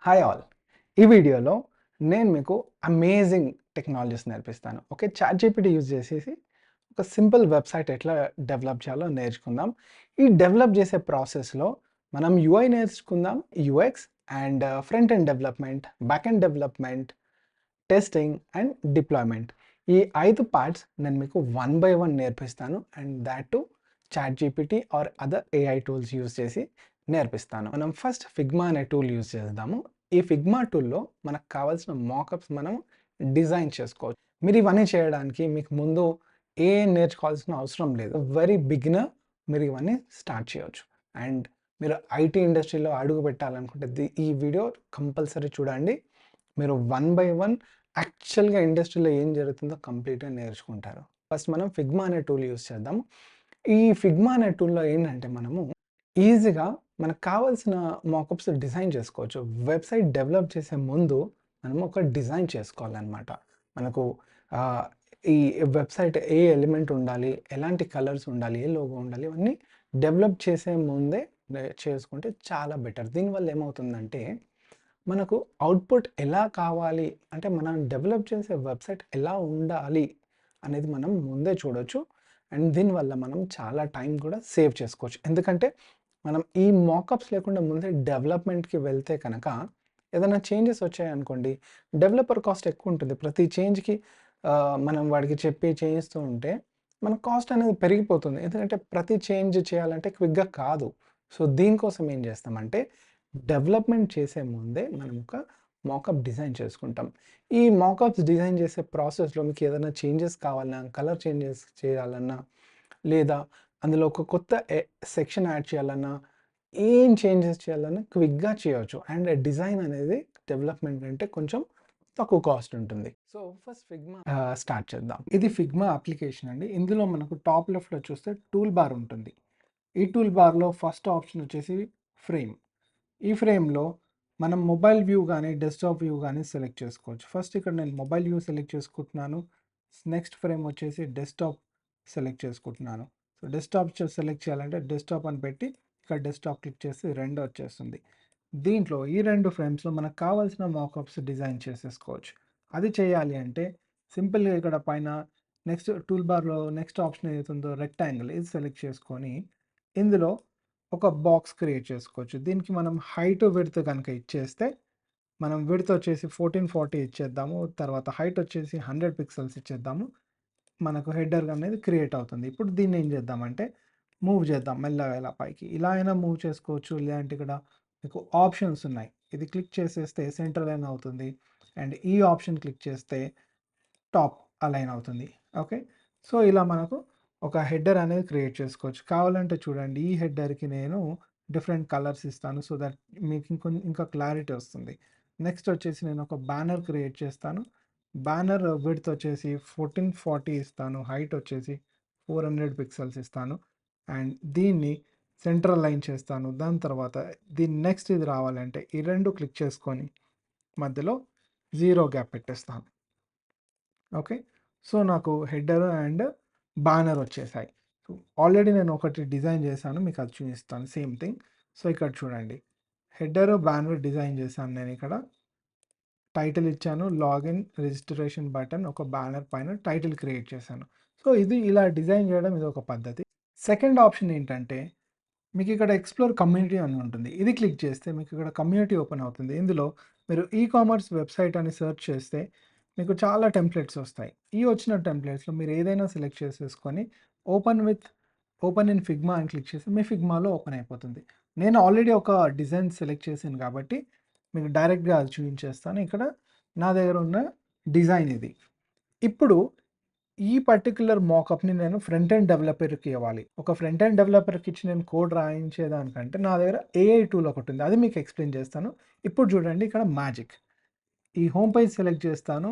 Hi all. ఈ వీడియోలో నేను మీకు అమేజింగ్ టెక్నాలజీస్ నేర్పిస్తాను. ఓకే. చాట్‌జీపీటీ యూజ్ చేసేసి ఒక సింపుల్ వెబ్‌సైట్ ఎట్లా డెవలప్ చేయాలో నేర్చుకుందాం. ఈ డెవలప్ చేసే ప్రాసెస్‌లో మనం యూఐ నేర్చుకుందాం, UX and front end development, back end development, testing and deployment. ఈ 5 పార్ట్స్ నేను మీకు వన్ బై వన్ నేర్పిస్తాను. And thought to ChatGPT or other AI tools use చేసి నేర్పిస్తాను. మనం ఫస్ట్ ఫిగ్మా అనే టూల్ యూజ్ చేద్దాము. ఈ ఫిగ్మా టూల్‌లో మనకు కావాల్సిన మాకప్స్ మనం డిజైన్ చేసుకోవచ్చు. మీరు ఇవన్నీ చేయడానికి మీకు ముందు నేర్చుకోవాల్సిన అవసరం లేదు. వెరీ బిగినర్ మీరు ఇవన్నీ స్టార్ట్ చేయొచ్చు. అండ్ మీరు ఐటీ ఇండస్ట్రీలో అడుగు పెట్టాలనుకుంటే ఈ వీడియో కంపల్సరీ చూడండి. మీరు వన్ బై వన్ యాక్చువల్‌గా ఇండస్ట్రీలో ఏం జరుగుతుందో కంప్లీట్‌గా నేర్చుకుంటారు. ఫస్ట్ మనం ఫిగ్మా అనే టూల్ యూజ్ చేద్దాం. ఈ ఫిగ్మా అనే టూల్‌లో ఏంటంటే మనము ఈజీగా మనకు కావాల్సిన మాకప్స్ డిజైన్ చేసుకోవచ్చు. వెబ్‌సైట్ డెవలప్ చేసే ముందు మనం ఒక డిజైన్ చేసుకోవాలనమాట. మనకు ఆహ్, ఈ వెబ్‌సైట్ ఏ ఎలిమెంట్ ఉండాలి, ఎలాంటి కలర్స్ ఉండాలి, ఏ లోగో ఉండాలి, ఇవన్నీ డెవలప్ చేసే ముందే చేసుకుంటే చాలా బెటర్. దీనివల్ల ఏమవుతుందంటే మనకు అవుట్‌పుట్ ఎలా కావాలి అంటే మనం డెవలప్ చేసే వెబ్‌సైట్ ఎలా ఉండాలి అనేది మనం ముందే చూడొచ్చు. అండ్ దీనివల్ల మనం చాలా టైం కూడా సేవ్ చేసుకోవచ్చు. ఎందుకంటే మనం ఈ మాకప్స్ లేకుండా ముందే డెవలప్‌మెంట్‌కి వెళ్తే కనుక ఏదైనా చేంజెస్ వచ్చాయనుకోండి, డెవలపర్ కాస్ట్ ఎక్కువ ఉంటుంది. ప్రతి చేంజ్‌కి మనం వాడికి చెప్పి చేయిస్తూ ఉంటే మన కాస్ట్ అనేది పెరిగిపోతుంది. ఎందుకంటే ప్రతి చేంజ్ చేయాలంటే క్విక్‌గా కాదు. సో దీనికోసం ఏం చేస్తామంటే డెవలప్‌మెంట్ చేసే ముందే మనం ఒక మాకప్ డిజైన్ చేసుకుంటాం. ఈ మాకప్స్ డిజైన్ చేసే ప్రాసెస్‌లో మీకు ఏదైనా చేంజెస్ కావాలన్నా, కలర్ చేంజెస్ చేయాలన్నా, లేదా అందులో ఒక కొత్త సెక్షన్ యాడ్ చేయాలన్నా, ఏం చేంజెస్ చేయాలన్నా క్విక్‌గా చేయొచ్చు. అండ్ డిజైన్ అనేది డెవలప్‌మెంట్ అంటే కొంచెం తక్కువ కాస్ట్ ఉంటుంది. సో ఫస్ట్ ఫిగ్మా స్టార్ట్ చేద్దాం. ఇది ఫిగ్మా అప్లికేషన్ అండి. ఇందులో మనకు టాప్ లెఫ్ట్‌లో చూస్తే టూల్ బార్ ఉంటుంది. ఈ టూల్ బార్‌లో ఫస్ట్ ఆప్షన్ వచ్చేసి ఫ్రేమ్. ఈ ఫ్రేమ్‌లో మనం మొబైల్ వ్యూ గానీ, డెస్క్‌టాప్ వ్యూ గానీ సెలెక్ట్ చేసుకోవచ్చు. ఫస్ట్ ఇక్కడ నేను మొబైల్ వ్యూ సెలెక్ట్ చేసుకుంటున్నాను. నెక్స్ట్ ఫ్రేమ్ వచ్చేసి డెస్క్‌టాప్ సెలెక్ట్ చేసుకుంటున్నాను. సో, డెస్క్‌టాప్ సెలెక్ట్ చేయాలంటే డెస్క్‌టాప్ అని పెట్టి ఇక్కడ డెస్క్‌టాప్ క్లిక్ చేసి 2 వచ్చేస్తుంది. దీంట్లో ఈ 2 ఫ్రేమ్స్‌లో మనకు కావాల్సిన మాకప్స్ డిజైన్ చేసేసుకోవచ్చు. అది చేయాలి అంటే సింపుల్‌గా ఇక్కడ పైన నెక్స్ట్ టూల్ బార్‌లో నెక్స్ట్ ఆప్షన్ ఏదైతే ఉందో రెక్టాంగిల్ ఇది సెలెక్ట్ చేసుకొని ఇందులో ఒక బాక్స్ క్రియేట్ చేసుకోవచ్చు. దీనికి మనం హైట్, విడ్త్ గనుక ఇచ్చేస్తే, మనం విడ్త్ వచ్చేసి 1440 ఇచ్చేద్దాము. తర్వాత హైట్ వచ్చేసి 100 పిక్సెల్స్ ఇచ్చేద్దాము. మనకు హెడర్ అనేది క్రియేట్ అవుతుంది. ఇప్పుడు దీన్ని ఏం చేద్దామంటే, మూవ్ చేద్దాం మెల్లగా ఇలా పైకి. ఇలా అయినా మూవ్ చేసుకోవచ్చు. లేదంటే ఇక్కడ మీకు ఆప్షన్స్ ఉన్నాయి. ఇది క్లిక్ చేసేస్తే సెంటర్ అలైన్ అవుతుంది. అండ్ ఈ ఆప్షన్ క్లిక్ చేస్తే టాప్ అలైన్ అవుతుంది. ఓకే. సో, ఇలా మనకు ఒక హెడర్ అనేది క్రియేట్ చేసుకోవచ్చు. కావాలంటే చూడండి ఈ హెడర్‌కి నేను డిఫరెంట్ కలర్స్ ఇస్తాను. సో దట్ మీకు ఇంకా క్లారిటీ వస్తుంది. నెక్స్ట్ వచ్చేసి నేను ఒక బ్యానర్ క్రియేట్ చేస్తాను. బ్యానర్ విడ్త్ వచ్చేసి 1440 ఇస్తాను. హైట్ వచ్చేసి 400 పిక్సెల్స్ ఇస్తాను. అండ్ దీన్ని సెంటర్ అలైన్ చేస్తాను. దాని తర్వాత నెక్స్ట్ ఇది రావాలంటే ఈ 2 క్లిక్ చేసుకొని మధ్యలో 0 గ్యాప్ పెట్టేస్తాను. ఓకే. సో, నాకు హెడర్ అండ్ బ్యానర్ వచ్చేసాయి. సో, ఆల్రెడీ నేను ఒకటి డిజైన్ చేశాను. మీకు అది చూపిస్తాను సేమ్ థింగ్. సో, ఇక్కడ చూడండి. హెడర్, బ్యానర్ డిజైన్ చేశాను నేనిక్కడ. టైటిల్ ఇచ్చాను. లాగిన్, రిజిస్ట్రేషన్ బటన్, ఒక బ్యానర్ పైన టైటిల్ క్రియేట్ చేశాను. సో, ఇది ఇలా డిజైన్ చేయడం ఇదొక పద్ధతి. సెకండ్ ఆప్షన్ ఏంటంటే, మీకు ఇక్కడ ఎక్స్‌ప్లోర్ కమ్యూనిటీ అని ఉంటుంది. ఇది క్లిక్ చేస్తే మీకు ఇక్కడ కమ్యూనిటీ ఓపెన్ అవుతుంది. ఇందులో మీరు కామర్స్ వెబ్‌సైట్ అని సెర్చ్ చేస్తే మీకు చాలా టెంప్లెట్స్ వస్తాయి. ఈ వచ్చిన టెంప్లెట్స్‌లో మీరు ఏదైనా సెలెక్ట్ చేసేసుకొని open with open in Figma అని క్లిక్ చేస్తే మీ ఫిగ్మాలో ఓపెన్ అయిపోతుంది. నేను ఆల్రెడీ ఒక డిజైన్ సెలెక్ట్ చేశాను కాబట్టి మీకు డైరెక్ట్‌గా అది చూపించేస్తాను. ఇక్కడ నా దగ్గర ఉన్న డిజైన్ ఇది. ఇప్పుడు ఈ పర్టిక్యులర్ మాకప్‌ని నేను ఫ్రంట్ ఎండ్ డెవలపర్‌కి ఇవ్వాలి. ఒక ఫ్రంట్ ఎండ్ డెవలపర్‌కి ఇచ్చి నేను కోడ్ రాయించేదానికంటే నా దగ్గర ఏఐ టూల్ ఒకటుంది. అది మీకు ఎక్స్‌ప్లెయిన్ చేస్తాను. ఇప్పుడు చూడండి ఇక్కడ మ్యాజిక్. ఈ హోమ్ పేజ్ సెలెక్ట్ చేస్తాను.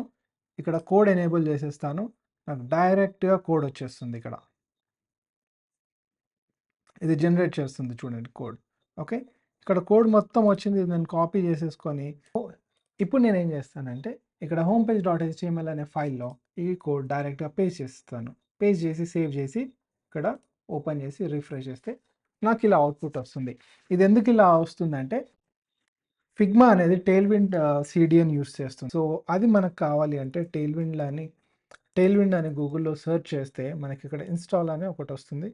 ఇక్కడ కోడ్ ఎనేబుల్ చేసేస్తాను. నాకు డైరెక్ట్‌గా కోడ్ వచ్చేస్తుంది ఇక్కడ. ఇది జనరేట్ చేస్తుంది చూడండి కోడ్. ఓకే. ఇక్కడ కోడ్ మొత్తం వచ్చింది. ఇది నేను కాపీ చేసేసుకొని ఇప్పుడు నేనేం చేస్తానంటే ఇక్కడ హోమ్ పేజ్ డాట్ హెచ్టీఎంఎల్ అనే ఫైల్‌లో ఈ కోడ్ డైరెక్ట్‌గా పేస్ట్ చేసేస్తాను. పేస్ట్ చేసి సేవ్ చేసి ఇక్కడ ఓపెన్ చేసి రిఫ్రెష్ చేస్తే నాకు ఇలా అవుట్‌పుట్ వస్తుంది. ఇది ఎందుకు ఇలా వస్తుందంటే ఫిగ్మా అనేది టెయిల్‌విండ్ సీడీఎన్ యూజ్ చేస్తుంది. సో, అది మనకు కావాలి అంటే టెయిల్‌విండ్ అని గూగుల్‌లో సెర్చ్ చేస్తే మనకిక్కడ ఇన్‌స్టాల్ అని ఒకటొస్తుంది.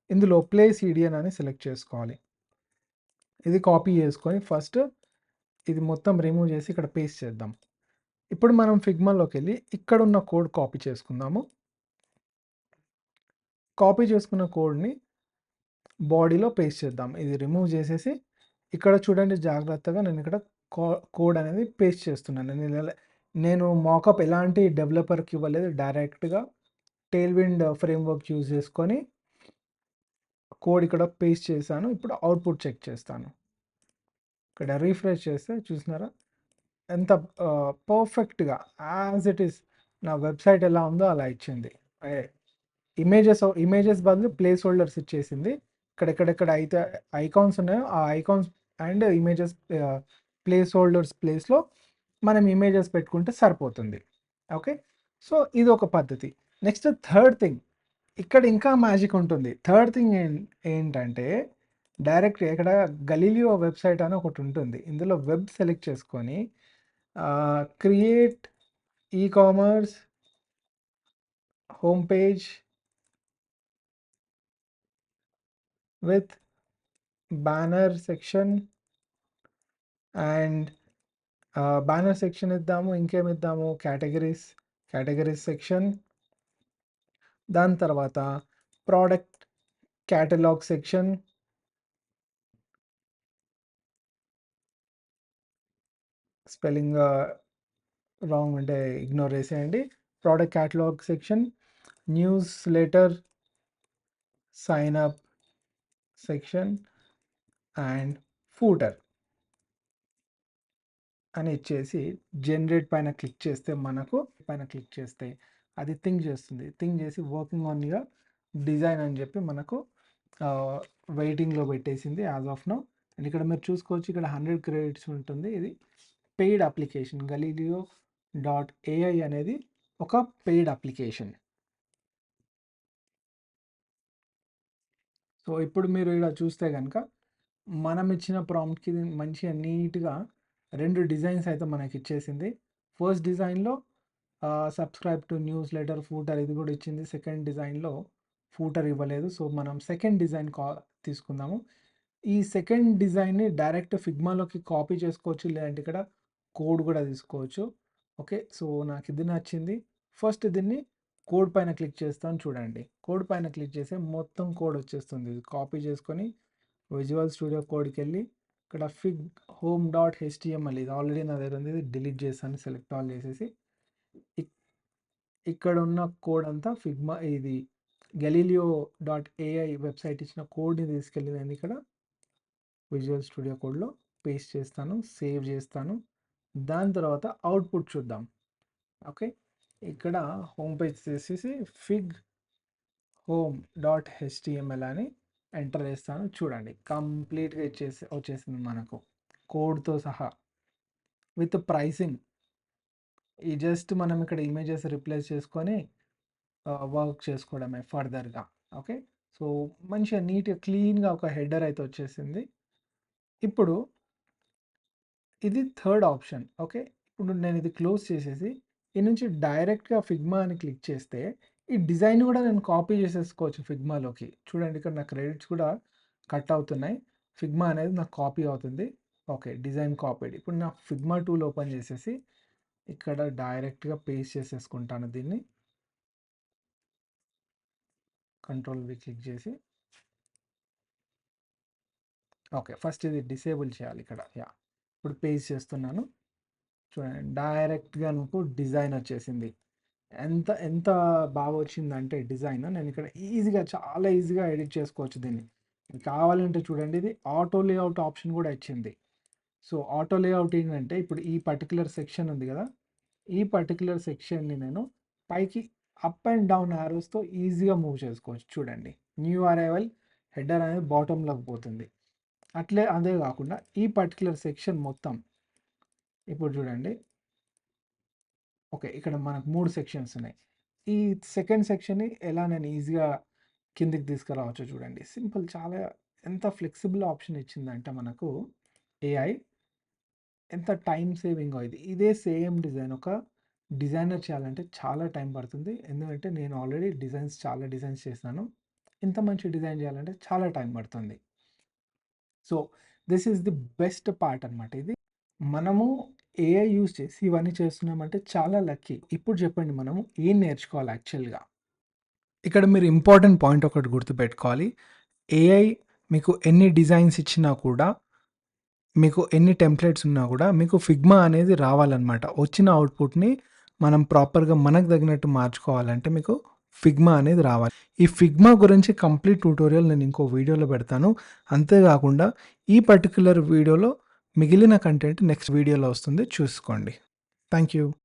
ఇందులో ప్లే సీడీఎన్ అని సెలెక్ట్ చేసుకోవాలి. ఇది కాపీ చేసుకొని ఫస్ట్ ఇది మొత్తం రిమూవ్ చేసి ఇక్కడ పేస్ట్ చేద్దాం. ఇప్పుడు మనం ఫిగ్మాలోకెళ్ళి ఇక్కడున్న కోడ్ కాపీ చేసుకుందాము. కాపీ చేసుకున్న కోడ్‌ని బాడీలో పేస్ట్ చేద్దాం. ఇది రిమూవ్ చేసేసి ఇక్కడ చూడండి జాగ్రత్తగా నేనిక్కడ కో కోడ్ అనేది పేస్ట్ చేస్తున్నాను. నేను మాకప్ ఎలాంటి డెవలపర్‌కి ఇవ్వలేదు. డైరెక్ట్‌గా టెయిల్‌విండ్ ఫ్రేమ్‌వర్క్ యూజ్ చేసుకొని కోడ్ ఇక్కడ పేస్ట్ చేశాను. ఇప్పుడు అవుట్‌పుట్ చెక్ చేస్తాను. ఇక్కడ రిఫ్రెష్ చేస్తే చూసినారా? ఎంత పర్ఫెక్ట్‌గా యాజ్ ఇట్ ఈస్ నా వెబ్‌సైట్ ఎలా ఉందో అలా ఇచ్చింది. ఎ ఇమేజెస్ బదులు ప్లేస్ హోల్డర్స్ ఇచ్చేసింది. ఎక్కడెక్కడ అయితే ఐకాన్స్ ఉన్నాయో ఆ icons and images place holders ప్లేస్‌లో మనం ఇమేజెస్ పెట్టుకుంటే సరిపోతుంది. ఓకే. సో, ఇదొక పద్ధతి. నెక్స్ట్ థర్డ్ థింగ్ ఇక్కడ ఇంకా మ్యాజిక్ ఉంటుంది. థర్డ్ థింగ్ ఏంటంటే డైరెక్ట్ ఇక్కడ గలీలియో వెబ్‌సైట్ అని ఒకటుంటుంది. ఇందులో వెబ్ సెలెక్ట్ చేసుకొని create ecommerce home page with banner section and banner section ఇద్దాము. ఇంకేమిద్దాము కేటగరీస్ సెక్షన్. దాని తర్వాత product catalogue section. Spelling wrong ఉంటే ఇగ్నోర్ చేసేయండి. Product catalogue section, newsletter sign up section and footer అని ఇచ్చేసి జనరేట్ పైన క్లిక్ చేస్తే అది థింక్ చేస్తుంది. థింక్ చేసి వర్కింగ్ ఆన్ యువర్ డిజైన్ అని చెప్పి మనకు వెయిటింగ్‌లో పెట్టేసింది యాజ్ ఆఫ్ నౌ. అండ్ ఇక్కడ మీరు చూసుకోవచ్చు ఇక్కడ 100 క్రెడిట్స్ ఉంటుంది. ఇది paid application. Galileo dot AI అనేది ఒక పెయిడ్ అప్లికేషన్. సో, ఇప్పుడు మీరు ఇలా చూస్తే గనక మనం ఇచ్చిన ప్రాంప్ట్‌కి మంచిగా నీట్‌గా 2 డిజైన్స్ అయితే మనకిచ్చేసింది. ఫస్ట్ డిజైన్‌లో subscribe to news letter, footer ఇది కూడా ఇచ్చింది. సెకండ్ డిజైన్‌లో ఫూటర్ ఇవ్వలేదు. సో, మనం సెకండ్ డిజైన్ తీసుకుందాము. ఈ సెకండ్ డిజైన్‌ని డైరెక్ట్ ఫిగ్మాలోకి కాపీ చేసుకోవచ్చు. లేదంటే ఇక్కడ కోడ్ కూడా తీసుకోవచ్చు. ఓకే. సో, నాకిది నచ్చింది. ఫస్ట్ దీన్ని కోడ్ పైన క్లిక్ చేస్తాను చూడండి. కోడ్ పైన క్లిక్ చేస్తే మొత్తం కోడ్ వచ్చేస్తుంది. ఇది కాపీ చేసుకొని విజువల్ స్టూడియో కోడ్‌కెళ్ళి ఇక్కడ ఫిగ్ హోమ్ డాట్ హెచ్‌టీఎంఎల్ ఇది ఆల్రెడీ నా దగ్గర ఉంది. ఇది డిలీట్ చేశాను. సెలెక్ట్ ఆల్ చేసేసి ఇక్ ఇక్కడ ఉన్న కోడ్ అంతా ఫిగ్మా ఇది గలీలియో డాట్ ఏఐ వెబ్‌సైట్ ఇచ్చిన కోడ్‌ని తీసుకెళ్ళి నేను ఇక్కడ విజువల్ స్టూడియో కోడ్‌లో పేస్ట్ చేస్తాను. సేవ్ చేస్తాను. దాని తర్వాత అవుట్‌పుట్ చూద్దాం. ఓకే. ఇక్కడ హోమ్ పేజ్ చేసేసి ఫిగ్ హోమ్ డాట్ హెచ్‌టీఎంఎల్ అని ఎంటర్ చేస్తాను. చూడండి కంప్లీట్‌గా వచ్చేసింది మనకు కోడ్‌తో సహా విత్ ప్రైసింగ్. ఈ జస్ట్ మనం ఇక్కడ ఇమేజెస్ రిప్లేస్ చేసుకొని వర్క్ చేసుకోవడమే ఫర్దర్‌గా. ఓకే. సో, మంచిగా నీట్‌గా క్లీన్‌గా ఒక హెడర్ అయితే వచ్చేసింది. ఇప్పుడు ఇది థర్డ్ ఆప్షన్. ఓకే. ఇప్పుడు నేను ఇది క్లోజ్ చేసేసి ఈ నుంచి డైరెక్ట్‌గా ఫిగ్మా అని క్లిక్ చేస్తే ఈ డిజైన్ కూడా నేను కాపీ చేసేసుకోవచ్చు ఫిగ్మాలోకి. చూడండి ఇక్కడ నా క్రెడిట్స్ కూడా కట్ అవుతున్నాయి. ఫిగ్మా అనేది నాకు కాపీ అవుతుంది. ఓకే. Design copied. ఇప్పుడు నా ఫిగ్మా టూల్ ఓపెన్ చేసేసి ఇక్కడ డైరెక్ట్‌గా పేస్ట్ చేసేసుకుంటాను దీన్ని. కంట్రోల్ వి క్లిక్ చేసి ఓకే. ఫస్ట్ ఇది డిసేబుల్ చేయాలి ఇక్కడ. యాహ్! ఇప్పుడు పేస్ట్ చేస్తున్నాను. చూడండి డైరెక్ట్‌గా నాకు డిజైన్ వచ్చేసింది. ఎంత ఎంత బాగా వచ్చిందంటే డిజైన్ నేను ఇక్కడ చాలా ఈజీగా ఎడిట్ చేసుకోవచ్చు దీన్ని. మీకు కావాలంటే చూడండి ఇది ఆటో లేఅవుట్ ఆప్షన్ కూడా ఇచ్చింది. సో, ఆటో లేఅవుట్ ఏంటంటే ఇప్పుడు ఈ పర్టిక్యులర్ సెక్షన్ ఉంది కదా! ఈ పర్టిక్యులర్ సెక్షన్‌ని నేను పైకి అప్ అండ్ డౌన్ యారోస్‌తో ఈజీగా మూవ్ చేసుకోవచ్చు చూడండి. న్యూ అరైవల్ హెడర్ అనేది బాటమ్‌లోకి పోతుంది. అదే కాకుండా ఈ పర్టిక్యులర్ సెక్షన్ మొత్తం ఇప్పుడు చూడండి. ఓకే. ఇక్కడ మనకు 3 సెక్షన్స్ ఉన్నాయి. ఈ సెకండ్ సెక్షన్‌ని ఎలా నేను ఈజీగా కిందకి తీసుకురావచ్చో చూడండి. సింపుల్ చాలా ఎంత ఫ్లెక్సిబుల్ ఆప్షన్ ఇచ్చిందంటే మనకు ఏఐ. ఎంత టైం సేవింగో ఇది. ఇదే సేమ్ డిజైన్ ఒక డిజైనర్ చేయాలంటే చాలా టైం పడుతుంది. ఎందుకంటే నేను ఆల్రెడీ చాలా డిజైన్స్ చేశాను. ఇంత మంచి డిజైన్ చేయాలంటే చాలా టైం పడుతుంది. So, this is the best part అనమాట ఇది. మనము ఏఐ యూజ్ చేసి ఇవన్నీ చేస్తున్నామంటే చాలా లక్కీ. ఇప్పుడు చెప్పండి మనము ఏం నేర్చుకోవాలి యాక్చువల్‌గా? ఇక్కడ మీరు ఇంపార్టెంట్ పాయింట్ ఒకటి గుర్తుపెట్టుకోవాలి. ఏఐ మీకు ఎన్ని డిజైన్స్ ఇచ్చినా కూడా, మీకు ఎన్ని టెంప్లేట్స్ ఉన్నా కూడా మీకు ఫిగ్మా అనేది రావాలన్నమాట. వచ్చిన అవుట్‌పుట్‌ని మనం ప్రాపర్‌గా మనకు తగినట్టు మార్చుకోవాలంటే మీకు ఫిగ్మా అనేది రావాలి. ఈ ఫిగ్మా గురించి కంప్లీట్ ట్యుటోరియల్ నేను ఇంకో వీడియోలో పెడతాను. అంతేకాకుండా ఈ పర్టిక్యులర్ వీడియోలో మిగిలిన కంటెంట్ నెక్స్ట్ వీడియోలో వస్తుంది చూసుకోండి. Thank you.